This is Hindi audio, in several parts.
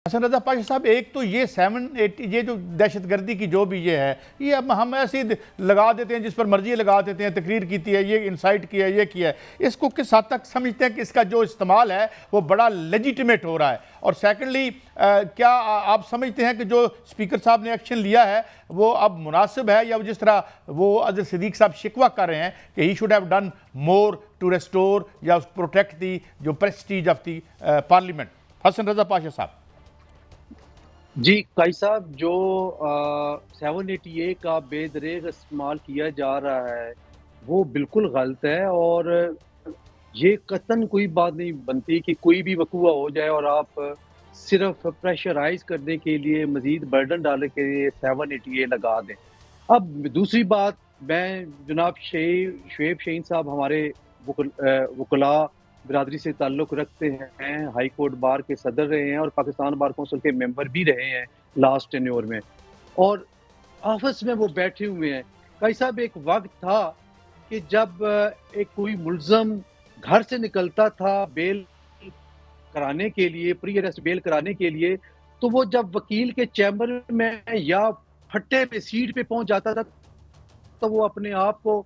हसन रजा पाशा साहब, एक तो ये 780 ये जो दहशतगर्दी की जो भी ये है, ये अब हम ऐसे लगा देते हैं, जिस पर मर्जी लगा देते हैं, तकरीर की है, ये इंसाइट किया है, ये किया है। इसको किस हद तक समझते हैं कि इसका जो इस्तेमाल है वो बड़ा लेजिटिमेट हो रहा है? और सेकेंडली, क्या आप समझते हैं कि जो स्पीकर साहब ने एक्शन लिया है वो अब मुनासिब है, या जिस तरह वो अज़र सिद्दीक साहब शिकवा कर रहे हैं कि he should have done more to restore या प्रोटेक्ट दी जो prestige of the parliament? Hasan Raza Pasha sahab ji, काई साहब, जो 780A का बेदरेग इस्तेमाल किया जा रहा है वो बिल्कुल गलत है। और ये कतन कोई बात नहीं बनती कि कोई भी वकूआ हो जाए और आप सिर्फ प्रेशराइज करने के लिए, मजीद बर्डन डालने के लिए 780A लगा दें। अब दूसरी बात, मैं जनाब शुएब शाहीन साहब हमारे वकला बिरादरी से ताल्लुक़ रखते हैं, हाई कोर्ट बार के सदर रहे हैं और पाकिस्तान बार कौंसिल के मेंबर भी रहे हैं लास्ट टेन्योर में, और ऑफिस में वो बैठे हुए हैं। भाई साहब, एक वक्त था कि जब एक कोई मुल्ज़म घर से निकलता था बेल कराने के लिए, प्री अरेस्ट बेल कराने के लिए, तो वो जब वकील के चैम्बर में या फट्टे पे सीट पे पहुंच जाता था तो वो अपने आप को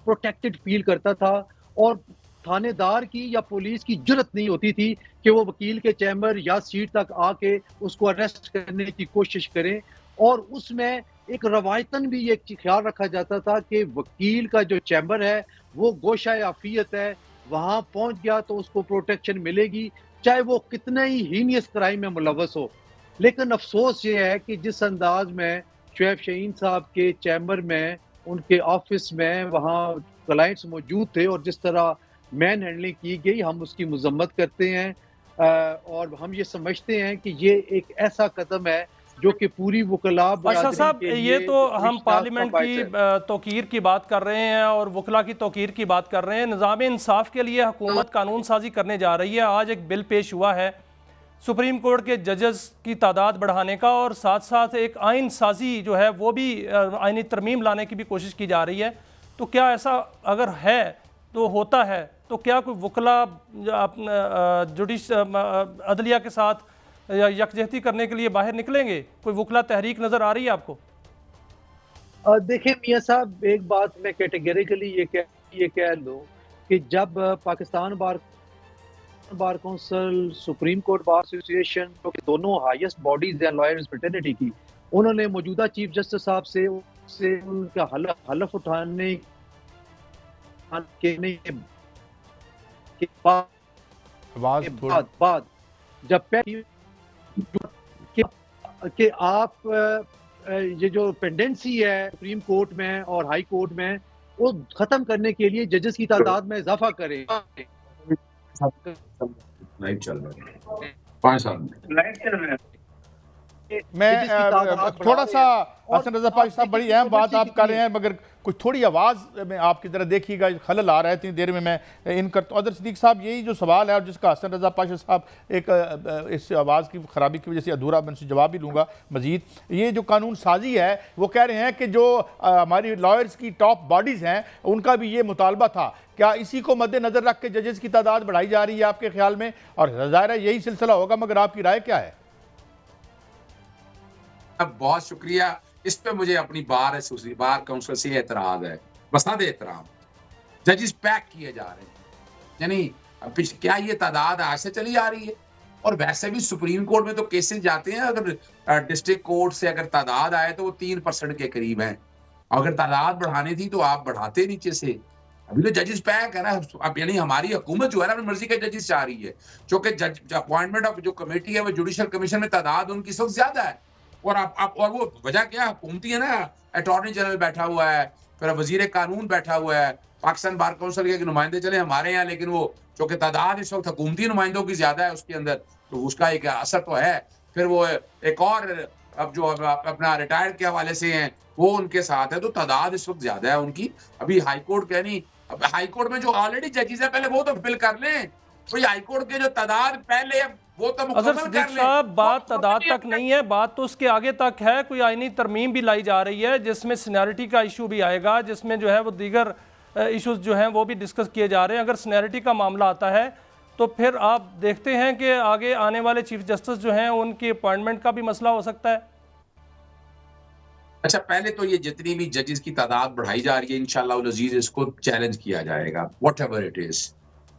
प्रोटेक्टेड फील करता था, और थानेदार की या पुलिस की जुर्रत नहीं होती थी कि वो वकील के चैम्बर या सीट तक आके उसको अरेस्ट करने की कोशिश करें। और उसमें एक रवायतन भी ये ख्याल रखा जाता था कि वकील का जो चैम्बर है वो गोशा आफियत है, वहां पहुंच गया तो उसको प्रोटेक्शन मिलेगी, चाहे वो कितने ही हीनियस क्राइम में मुलव्वस हो। लेकिन अफसोस ये है कि जिस अंदाज में शुएब शाहीन साहब के चैम्बर में, उनके ऑफिस में, वहाँ क्लाइंट्स मौजूद थे और जिस तरह मैन हैंडलिंग की गई, हम उसकी मजम्मत करते हैं। और हम ये समझते हैं कि ये एक ऐसा कदम है जो कि पूरी वकला अच्छा साहब, ये तो हम पार्लियामेंट की तौकीर की बात कर रहे हैं और वकला की तौकीर की बात कर रहे हैं। निज़ाम इंसाफ के लिए हुकूमत कानून साजी करने जा रही है। आज एक बिल पेश हुआ है सुप्रीम कोर्ट के जजेस की तादाद बढ़ाने का, और साथ साथ एक आइन साजी जो है वो भी आइनी तरमीम लाने की भी कोशिश की जा रही है। तो क्या ऐसा अगर है तो होता है तो क्या कोई वकला अदलिया के साथ यकजहती करने के लिए बाहर निकलेंगे? कोई वकला तहरीक नजर आ रही है आपको? देखिए मियाँ साहब, एक बात मैं कैटेगरिकली ये कह लूँ कि जब Pakistan bar council, supreme court bar association, जो कि दोनों हाईएस्ट बॉडीज हैं लॉयर्स फ्रेटर्निटी की, उन्होंने मौजूदा चीफ जस्टिस साहब से उनका हलफ उठाने के बाद जब कि आप ये जो पेंडेंसी है सुप्रीम कोर्ट में और हाई कोर्ट में, वो खत्म करने के लिए जजेस की तादाद में इजाफा करें। लाइव चल रहा है, 5 साल मैं थोड़ा सा, हसन रजा पाशा साहब, बड़ी अहम बात आप कर रहे हैं, मगर कुछ थोड़ी आवाज़ में आपकी तरह देखिएगा, खलल आ रहा है। इतनी देर में मैं इन करता हूँ। अदर सिद्दीक साहब, यही जो सवाल है और जिसका हसन रजा पाशा साहब एक इस आवाज़ की ख़राबी की वजह से अधूरा, मैं उनसे जवाब भी लूँगा मजीद। ये जो कानून साजी है वो कह रहे हैं कि जो हमारी लॉयर्स की टॉप बॉडीज़ हैं उनका भी ये मुतालबा था। क्या इसी को मद्देनज़र रख के जजेस की तादाद बढ़ाई जा रही है आपके ख्याल में? और ज़ाहिर है यही सिलसिला होगा, मगर आपकी राय क्या है? अब बहुत शुक्रिया। इस पे मुझे अपनी बार काउंसिल से एतराज है, मसनद एहतराम। जजेस पैक किए जा रहे हैं, यानी क्या ये तादाद आज से चली आ रही है? और वैसे भी सुप्रीम कोर्ट में तो केसेस जाते हैं, अगर डिस्ट्रिक्ट कोर्ट से अगर तादाद आए तो वो 3% के करीब है। अगर तादाद बढ़ानी थी तो आप बढ़ाते नीचे से। अभी तो जजेस पैक है ना। अब यानी हमारी हुकूमत जो है ना अपनी मर्जी के जजेस चाह रही है, जो कि अपॉइंटमेंट ऑफ जो कमेटी है वो जुडिशल कमीशन में तादाद उनकी सबसे ज्यादा है। और और वो वजह क्या हुकूमती है ना, अटॉर्नी जनरल बैठा हुआ है, फिर वजीर कानून बैठा हुआ है, पाकिस्तान बार काउंसिल के नुमाइंदे चले हमारे यहाँ, लेकिन वो जो कि तादाद इस वक्त हुकूमती नुमाइंदों की ज्यादा है उसके अंदर, तो उसका एक असर तो है। फिर वो एक और अब जो अपना रिटायर्ड के हवाले से हैं वो उनके साथ है, तो तादाद इस वक्त ज्यादा है उनकी। अभी हाईकोर्ट कहनी, अब हाईकोर्ट में जो ऑलरेडी जजेस है पहले वो तो फिल कर लें। तो हाईकोर्ट के जो तादाद पहले वो तो अजहर सिद्दीक साहब, बात तादाद तक नहीं है, बात तो उसके आगे तक है। कोई आईनी तरमीम भी लाई जा रही है जिसमें सीनियरिटी का इशू भी आएगा, जिसमें जो है वो दीगर इश्यूज जो हैं वो भी डिस्कस किए जा रहे हैं। अगर सीनियरिटी का मामला आता है तो फिर आप देखते हैं कि आगे आने वाले चीफ जस्टिस जो हैं उनकी अपॉइंटमेंट का भी मसला हो सकता है। अच्छा, पहले तो ये जितनी भी जजेस की तादाद बढ़ाई जा रही है, इंशाअल्लाह अज़ीज इसको चैलेंज किया जाएगा, what ever it is,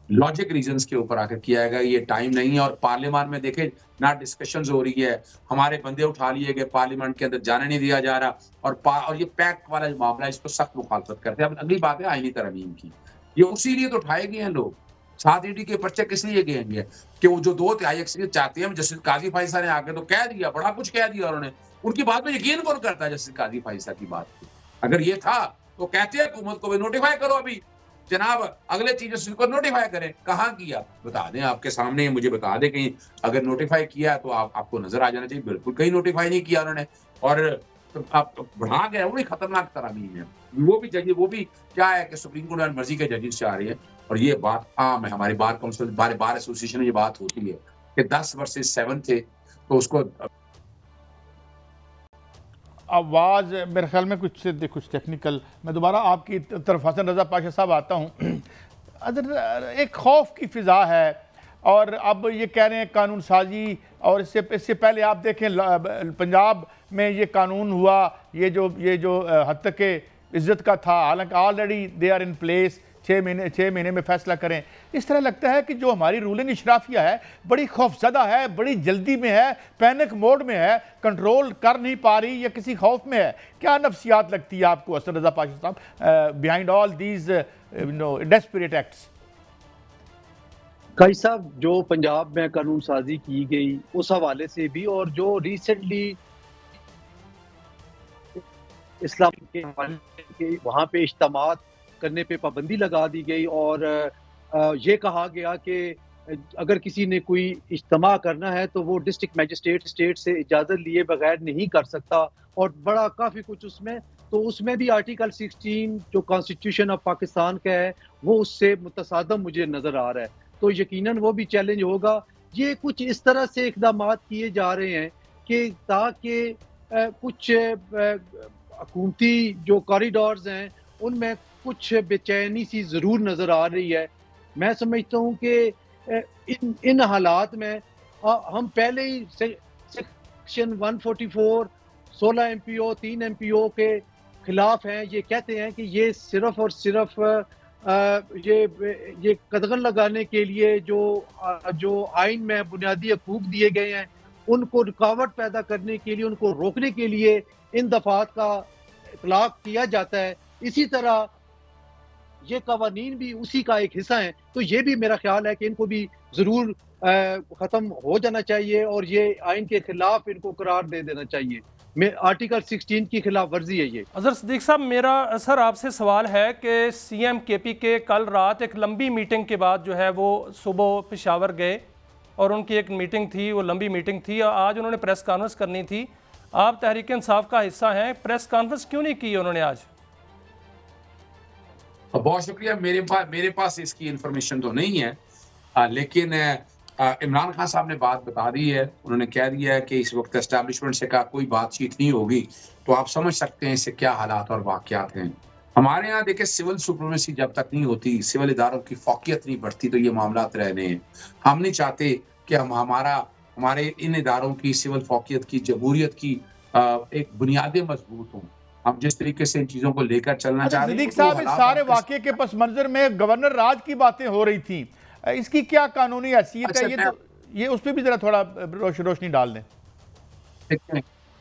logic reasons के ऊपर आकर किया जाएगा। ये टाइम नहीं है। और पार्लियामेंट में देखें ना डिस्कशंस हो रही है, हमारे बंदे उठा लिए गए, पार्लियामेंट के अंदर जाने नहीं दिया जा रहा, और ये पैक वाला जो मामला है इसको सख्त मुखालफत करते हैं। अब अगली बात है आईनी तरमीम की, ये उसी लिए तो उठाए गए हैं लोग। 7 ईडी के पर्चे किस लिए गए हैं कि वो जो 2/3 अक्सरियत चाहते हैं, जस्टिस काजी फाइसा ने आके तो कह दिया, बड़ा कुछ कह दिया उन्होंने, उनकी बात में यकीन कौन करता है जस्टिस काजी फाइसा की बात पे? अगर ये था तो कहते हैं हुकूमत को भी नोटिफाई करो, अभी जनाब अगले चीज जस्टिस को नोटिफाई करें। कहाँ किया बता दें, आपके सामने मुझे बता दें कहीं अगर नोटिफाई किया तो आपको नजर आ जाना चाहिए। बिल्कुल कहीं नोटिफाई नहीं किया उन्होंने, और आप बढ़ा गया, वो भी खतरनाक तरमीम है। वो भी जज, वो भी क्या है कि सुप्रीम कोर्ट मर्जी के जजेस चाह रही है, और ये बात आम है, हमारी बार काउंसिल बार एसोसिएशन में ये बात होती है कि 10 वर्सेस 7 थे, तो उसको आवाज़ मेरे ख्याल में कुछ टेक्निकल। मैं दोबारा आपकी तरफ हसन रज़ा पाशा साहब आता हूँ। अदर एक खौफ की फ़िज़ा है, और अब ये कह रहे हैं कानून साजी, और इससे पहले आप देखें पंजाब में ये कानून हुआ, ये जो हद तक के इज़्ज़त का था, हालांकि already they are in place, 6 महीने में फैसला करें। इस तरह लगता है कि जो हमारी रूलिंग इशराफिया है बड़ी खौफजदा है, बड़ी जल्दी में है, पैनिक मोड में है, कंट्रोल कर नहीं पा रही, या किसी खौफ में है। क्या नफ्सियात लगती है आपको हसन रज़ा पाशा साहब behind all these desperate acts? कई साहब, जो पंजाब में कानून साजी की गई उस हवाले से भी, और जो रिसेंटली इस्लाम के हवाले के वहाँ पे इज्तिमात करने पे पाबंदी लगा दी गई, और ये कहा गया कि अगर किसी ने कोई इज्तिमा करना है तो वो डिस्ट्रिक्ट मैजिस्ट्रेट स्टेट से इजाज़त लिए बगैर नहीं कर सकता, और बड़ा काफ़ी कुछ उसमें। तो उसमें भी आर्टिकल 16 जो कॉन्स्टिट्यूशन ऑफ पाकिस्तान का है वो उससे मुतसादम मुझे नज़र आ रहा है। तो यकीनन वो भी चैलेंज होगा। ये कुछ इस तरह से इक़दामात किए जा रहे हैं कि ताकि कुछ हुकूमती जो कॉरिडोर्स हैं उनमें कुछ बेचैनी सी ज़रूर नज़र आ रही है। मैं समझता हूँ कि इन हालात में हम पहले ही सेक्शन 144, 16 MPO, 3 MPO के खिलाफ हैं। ये कहते हैं कि ये सिर्फ और सिर्फ ये कदगन लगाने के लिए जो आइन में बुनियादी हकूक दिए गए हैं उनको रुकावट पैदा करने के लिए, उनको रोकने के लिए इन दफात का इतलाक किया जाता है। इसी तरह ये कवानीन भी उसी का एक हिस्सा है। तो ये भी मेरा ख्याल है कि इनको भी ज़रूर ख़त्म हो जाना चाहिए, और ये आइन के खिलाफ इनको करार दे देना चाहिए। आर्टिकल 16 की खिलाफ वर्जी है ये। अज़हर सिद्दीक साहब, मेरा सर आपसे सवाल है कि CM KP के कल रात एक लंबी मीटिंग के बाद जो है वो सुबह पेशावर गए, और उनकी एक मीटिंग थी, वो लंबी मीटिंग थी। आज उन्होंने प्रेस कॉन्फ्रेंस करनी थी। आप तहरीक इंसाफ का हिस्सा हैं, प्रेस कॉन्फ्रेंस क्यों नहीं की उन्होंने आज? बहुत शुक्रिया। मेरे पास इसकी इंफॉर्मेशन तो नहीं है, लेकिन इमरान खान साहब ने बात बता दी है। उन्होंने कह दिया है कि इस वक्त एस्टैब्लिशमेंट से का कोई बातचीत नहीं होगी। तो आप समझ सकते हैं इससे क्या हालात और वाक़यात हैं। हमारे यहाँ देखिए, सिविल सुप्रीमेसी जब तक नहीं होती, सिविल इदारों की फ़ौक़ियत नहीं बढ़ती, तो ये मामलात रहने हैं। हम नहीं चाहते कि हमारे इन इदारों की सिविल फ़ौक़ियत की, जमहूरियत की एक बुनियादें मजबूत हों। हम जिस तरीके से इन चीज़ों को लेकर चलना चाह रहे हैं। सिद्दीक साहब, इस सारे वाक़े के पस मंज़र में गवर्नर राज की बातें हो रही थी, इसकी क्या कानूनी हैसियत है? ये उस पर भी जरा थोड़ा रोशनी डाल दें।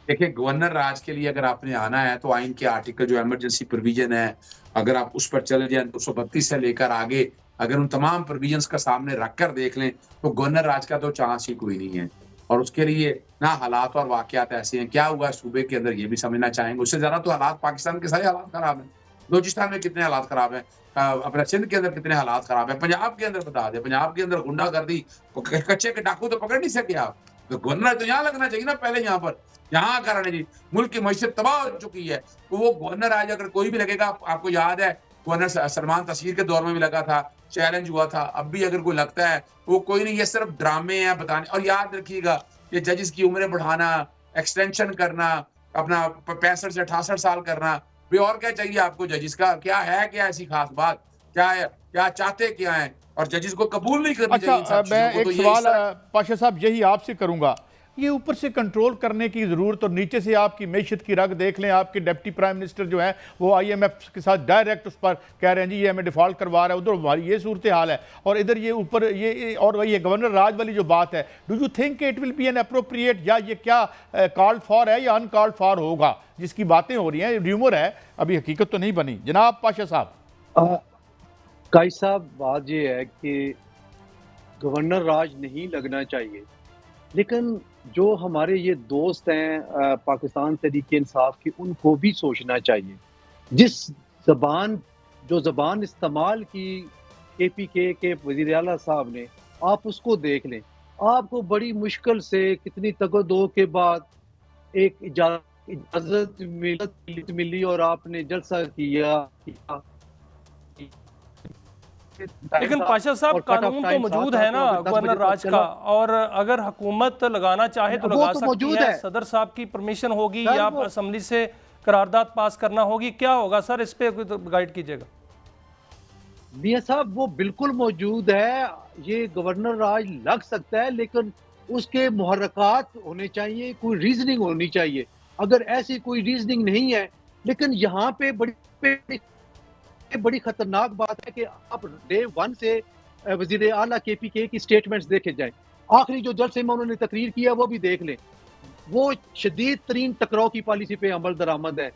देखिए, गवर्नर राज के लिए अगर आपने आना है तो आइन के आर्टिकल जो इमरजेंसी प्रोविजन है, अगर आप उस पर चले जाएं 232 से लेकर आगे, अगर उन तमाम प्रोविजंस का सामने रख कर देख लें तो गवर्नर राज का तो चांस ही कोई नहीं है। और उसके लिए ना हालात और वाक़यात ऐसे हैं, क्या हुआ सूबे के अंदर ये भी समझना चाहेंगे। उससे ज़्यादा तो हालात पाकिस्तान के सारे हालात ख़राब हैं। बलूचिस्तान में कितने हालात ख़राब हैं, अपना सिंध के अंदर कितने हालात ख़राब हैं, पंजाब के अंदर बता दें, पंजाब के अंदर गुंडागर्दी, कच्चे के डाकू तो पकड़ नहीं सके आप। तो गवर्नर तो यहाँ लगना चाहिए ना पहले, यहाँ पर यहाँ कारण जी मुल्क की मईशत तबाह हो चुकी है। तो वो गवर्नर आज अगर कोई भी लगेगा, आपको याद है गवर्नर सलमान तस्वीर के दौर में भी लगा था, चैलेंज हुआ था, अब भी अगर कोई लगता है वो कोई नहीं, ये सिर्फ ड्रामे हैं बताने। और याद रखिएगा, ये जजेस की उम्रें बढ़ाना, एक्सटेंशन करना, अपना 65 से 68 साल करना, भी और क्या चाहिए आपको जजेस का? क्या है क्या ऐसी खास बात? क्या है, क्या चाहते क्या है, और जजेस को कबूल नहीं करनी चाहिए इन अच्छा, सब मैं चीजों को। एक तो सवाल पाशा साहब यही आपसे करूंगा, ये ऊपर से कंट्रोल करने की जरूरत और नीचे से आपकी मैशत की रग देख लें। आपके डिप्टी प्राइम मिनिस्टर जो है वो IMF के साथ डायरेक्ट उस पर कह रहे हैं जी ये हमें डिफॉल्ट करवा रहा है, उधर हमारी ये सूरत हाल है, और इधर ये ऊपर ये और ये गवर्नर राज वाली जो बात है, do you think it will be an appropriate, या ये क्या कॉल्ड फॉर है या अनकॉल्ड फॉर होगा, जिसकी बातें हो रही हैं, र्यूमर है, अभी हकीकत तो नहीं बनी। जनाब पाशा साहब। काई साहब, बात ये है कि गवर्नर राज नहीं लगना चाहिए, लेकिन जो हमारे ये दोस्त हैं पाकिस्तान तहरीक इंसाफ की, उनको भी सोचना चाहिए। जो ज़बान इस्तेमाल की KPK के वज़ीर आला साहब ने, आप उसको देख लें। आपको बड़ी मुश्किल से कितनी तगदो के बाद एक इजाज़त मिली और आपने जलसा किया। लेकिन पाशा साहब, कानून तो मौजूद है ना गवर्नर राज का, और अगर हुकूमत लगाना चाहे तो लगा सकती है। सदर साहब की परमिशन होगी या असेंबली से करारदाद पास करना होगी, क्या होगा सर, इस पे गाइड कीजिएगा। मियां साहब, वो बिल्कुल मौजूद है, ये गवर्नर राज लग सकता है, लेकिन उसके मुहर्रकात होने चाहिए, कोई रीजनिंग होनी चाहिए। अगर ऐसी कोई रीजनिंग नहीं है, लेकिन यहाँ पे बड़ी खतरनाक बात है कि आप डे 1 से वजीर आला KPK की स्टेटमेंट्स देखे जाए, आखिरी जो जलसे में उन्होंने तकरीर किया वो भी देख लें। वो शदीद तरीन टकराव की पॉलिसी पे अमल दरामद है।